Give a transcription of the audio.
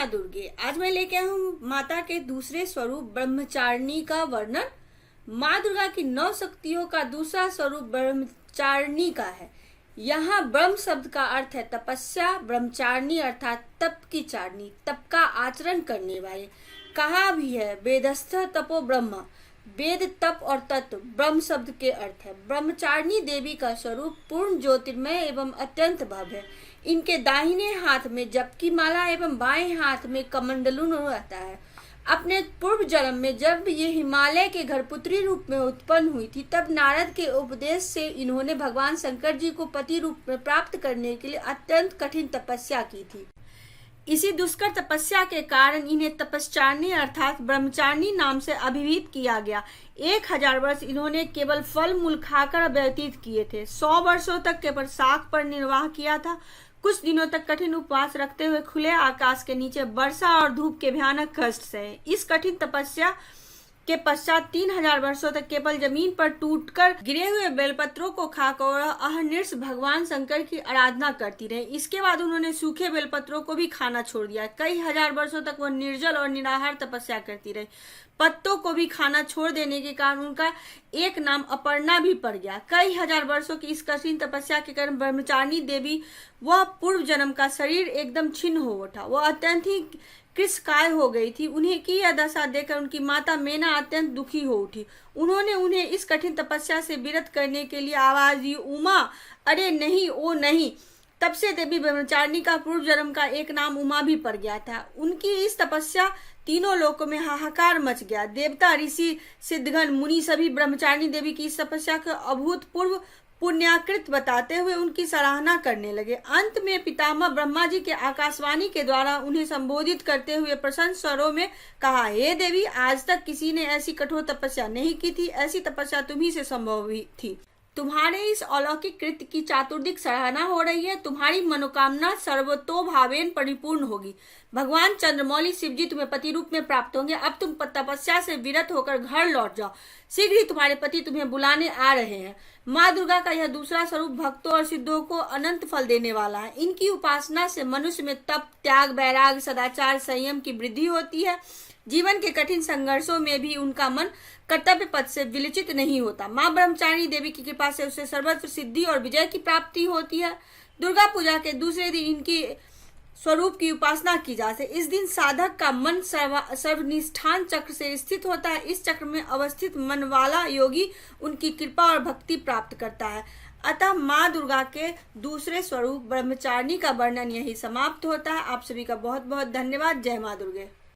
माँ दुर्गे। आज मैं लेके आया हूँ माता के दूसरे स्वरूप ब्रह्मचारिणी का वर्णन। माँ दुर्गा की 9 शक्तियों का दूसरा स्वरूप ब्रह्मचारिणी का है। यहाँ ब्रह्म शब्द का अर्थ है तपस्या, ब्रह्मचारिणी अर्थात तप की चारणी, तप का आचरण करने वाले। कहा भी है वेदस्थ तपो ब्रह्म, वेद तप और तत्व ब्रह्म शब्द के अर्थ है। ब्रह्मचारिणी देवी का स्वरूप पूर्ण ज्योतिर्मय एवं अत्यंत भव्य है। इनके दाहिने हाथ में जप की माला एवं बाएं हाथ में कमंडलू रहता है। अपने पूर्व जन्म में जब ये हिमालय के घर पुत्री रूप में उत्पन्न हुई थी, तब नारद के उपदेश से इन्होंने भगवान शंकर जी को पति रूप में प्राप्त करने के लिए अत्यंत कठिन तपस्या की थी। इसी दुष्कर तपस्या के कारण इन्हें तपस्चारिणी अर्थात ब्रह्मचारिणी नाम से अभिहित किया गया। 1000 वर्ष इन्होंने केवल फल मूल खाकर व्यतीत किए थे। 100 वर्षों तक केवल शाक पर निर्वाह किया था। कुछ दिनों तक कठिन उपवास रखते हुए खुले आकाश के नीचे वर्षा और धूप के भयानक कष्ट सहे। इस कठिन तपस्या के पश्चात 3000 वर्षों तक केवल जमीन पर टूटकर गिरे हुए बेलपत्रों को खाकर अहर्निश भगवान शंकर की आराधना करती रही। इसके बाद उन्होंने सूखे बेलपत्रों को भी खाना छोड़ दिया। कई हजार वर्षों तक वह निर्जल और निराहार तपस्या करती रही। पत्तों को भी खाना छोड़ देने के कारण उनका एक नाम अपर्णा भी पड़ गया। कई हजार वर्षों की इस कठिन तपस्या के कारण ब्रह्मचारिणी देवी वह पूर्व जन्म का शरीर एकदम छिन्न हो उठा। वह अत्यंत ही कृशकाय हो गई थी। उन्हें की यह दशा देखकर उनकी माता मेना अत्यंत दुखी हो उठी। उन्होंने उन्हें इस कठिन तपस्या से विरत करने के लिए आवाज दी, उमा, अरे नहीं, ओ नहीं। तब से देवी ब्रह्मचारिणी का पूर्व जन्म का एक नाम उमा भी पड़ गया था। उनकी इस तपस्या तीनों लोकों में हाहाकार मच गया। देवता, ऋषि, सिद्धगण, मुनि सभी ब्रह्मचारिणी देवी की इस तपस्या को अभूतपूर्व पुण्याकृत बताते हुए उनकी सराहना करने लगे। अंत में पितामह ब्रह्मा जी के आकाशवाणी के द्वारा उन्हें संबोधित करते हुए प्रसन्न स्वरों में कहा, हे देवी, आज तक किसी ने ऐसी कठोर तपस्या नहीं की थी। ऐसी तपस्या तुम्ही से संभव हुई थी। तुम्हारे इस अलौकिक कृत्य की चातुर्दिक सराहना हो रही है। तुम्हारी मनोकामना सर्वतोभावेन परिपूर्ण होगी। भगवान चंद्रमौली शिवजी तुम्हें पति रूप में प्राप्त होंगे। अब तुम तपस्या से विरत होकर घर लौट जाओ। शीघ्र ही तुम्हारे पति तुम्हें बुलाने आ रहे हैं। माँ दुर्गा का यह दूसरा स्वरूप भक्तों और सिद्धों को अनंत फल देने वाला है। इनकी उपासना से मनुष्य में तप, त्याग, वैराग्य, सदाचार, संयम की वृद्धि होती है। जीवन के कठिन संघर्षों में भी उनका मन कर्तव्य पथ से विचलित नहीं होता। माँ ब्रह्मचारिणी देवी की कृपा से उसे सर्वत्र सिद्धि और विजय की प्राप्ति होती है। दुर्गा पूजा के दूसरे दिन इनकी स्वरूप की उपासना की जाती है। इस दिन साधक का मन सर्वनिष्ठान चक्र से स्थित होता है। इस चक्र में अवस्थित मन वाला योगी उनकी कृपा और भक्ति प्राप्त करता है। अतः माँ दुर्गा के दूसरे स्वरूप ब्रह्मचारिणी का वर्णन यही समाप्त होता है। आप सभी का बहुत बहुत धन्यवाद। जय माँ दुर्गे।